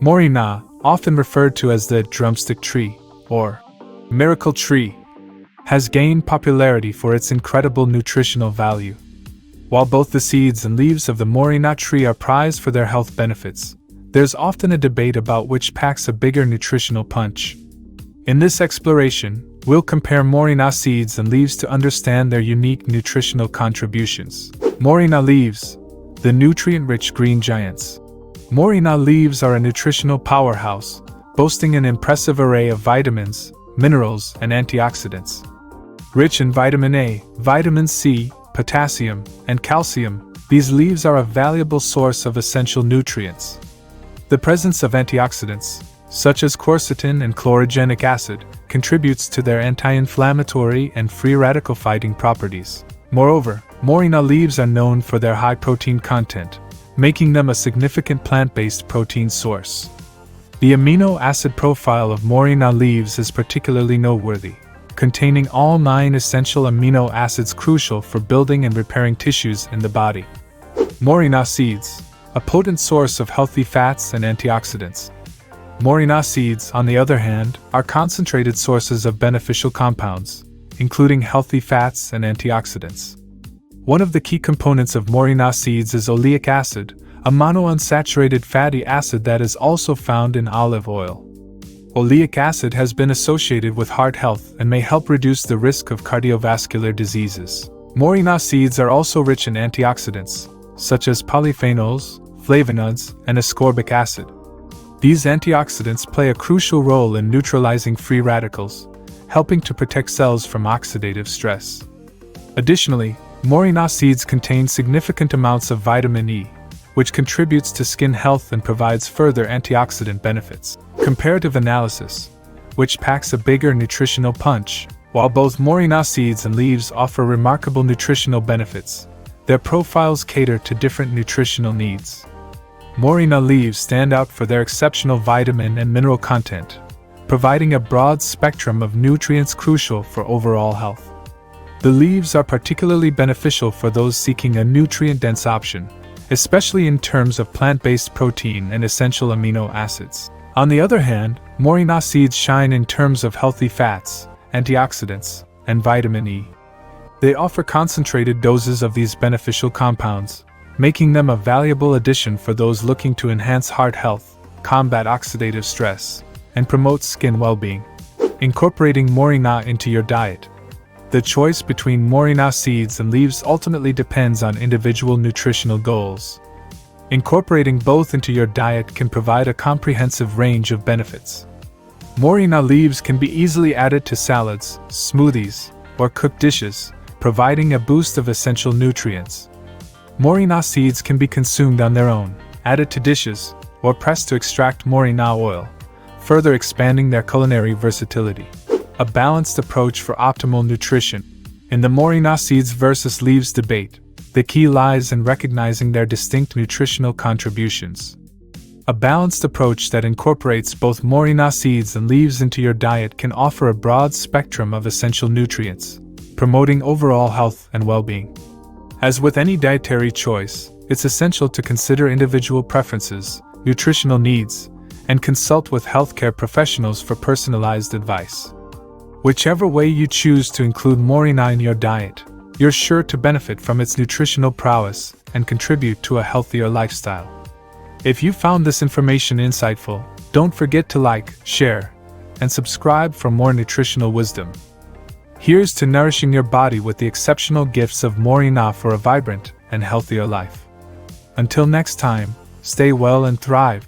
Moringa, often referred to as the drumstick tree, or miracle tree, has gained popularity for its incredible nutritional value. While both the seeds and leaves of the Moringa tree are prized for their health benefits, there's often a debate about which packs a bigger nutritional punch. In this exploration, we'll compare Moringa seeds and leaves to understand their unique nutritional contributions. Moringa leaves, the nutrient-rich green giants. Moringa leaves are a nutritional powerhouse, boasting an impressive array of vitamins, minerals, and antioxidants. Rich in vitamin A, vitamin C, potassium, and calcium, these leaves are a valuable source of essential nutrients. The presence of antioxidants, such as quercetin and chlorogenic acid, contributes to their anti-inflammatory and free radical fighting properties. Moreover, Moringa leaves are known for their high protein content, making them a significant plant-based protein source. The amino acid profile of Moringa leaves is particularly noteworthy, containing all 9 essential amino acids crucial for building and repairing tissues in the body. Moringa seeds, a potent source of healthy fats and antioxidants. Moringa seeds, on the other hand, are concentrated sources of beneficial compounds, including healthy fats and antioxidants. One of the key components of Moringa seeds is oleic acid, a monounsaturated fatty acid that is also found in olive oil. Oleic acid has been associated with heart health and may help reduce the risk of cardiovascular diseases. Moringa seeds are also rich in antioxidants, such as polyphenols, flavonoids, and ascorbic acid. These antioxidants play a crucial role in neutralizing free radicals, helping to protect cells from oxidative stress. Additionally, Moringa seeds contain significant amounts of vitamin E, which contributes to skin health and provides further antioxidant benefits. Comparative Analysis, which packs a bigger nutritional punch. While both Moringa seeds and leaves offer remarkable nutritional benefits, their profiles cater to different nutritional needs. Moringa leaves stand out for their exceptional vitamin and mineral content, providing a broad spectrum of nutrients crucial for overall health. The leaves are particularly beneficial for those seeking a nutrient-dense option, especially in terms of plant-based protein and essential amino acids. On the other hand, Moringa seeds shine in terms of healthy fats, antioxidants, and vitamin E. They offer concentrated doses of these beneficial compounds, making them a valuable addition for those looking to enhance heart health, combat oxidative stress, and promote skin well-being. Incorporating Moringa into your diet. The choice between Moringa seeds and leaves ultimately depends on individual nutritional goals. Incorporating both into your diet can provide a comprehensive range of benefits. Moringa leaves can be easily added to salads, smoothies, or cooked dishes, providing a boost of essential nutrients. Moringa seeds can be consumed on their own, added to dishes, or pressed to extract Moringa oil, further expanding their culinary versatility. A balanced approach for optimal nutrition. In the Moringa seeds versus leaves debate, the key lies in recognizing their distinct nutritional contributions. A balanced approach that incorporates both Moringa seeds and leaves into your diet can offer a broad spectrum of essential nutrients, promoting overall health and well-being. As with any dietary choice, it's essential to consider individual preferences, nutritional needs, and consult with healthcare professionals for personalized advice. Whichever way you choose to include Moringa in your diet, you're sure to benefit from its nutritional prowess and contribute to a healthier lifestyle. If you found this information insightful, don't forget to like, share, and subscribe for more nutritional wisdom. Here's to nourishing your body with the exceptional gifts of Moringa for a vibrant and healthier life. Until next time, stay well and thrive.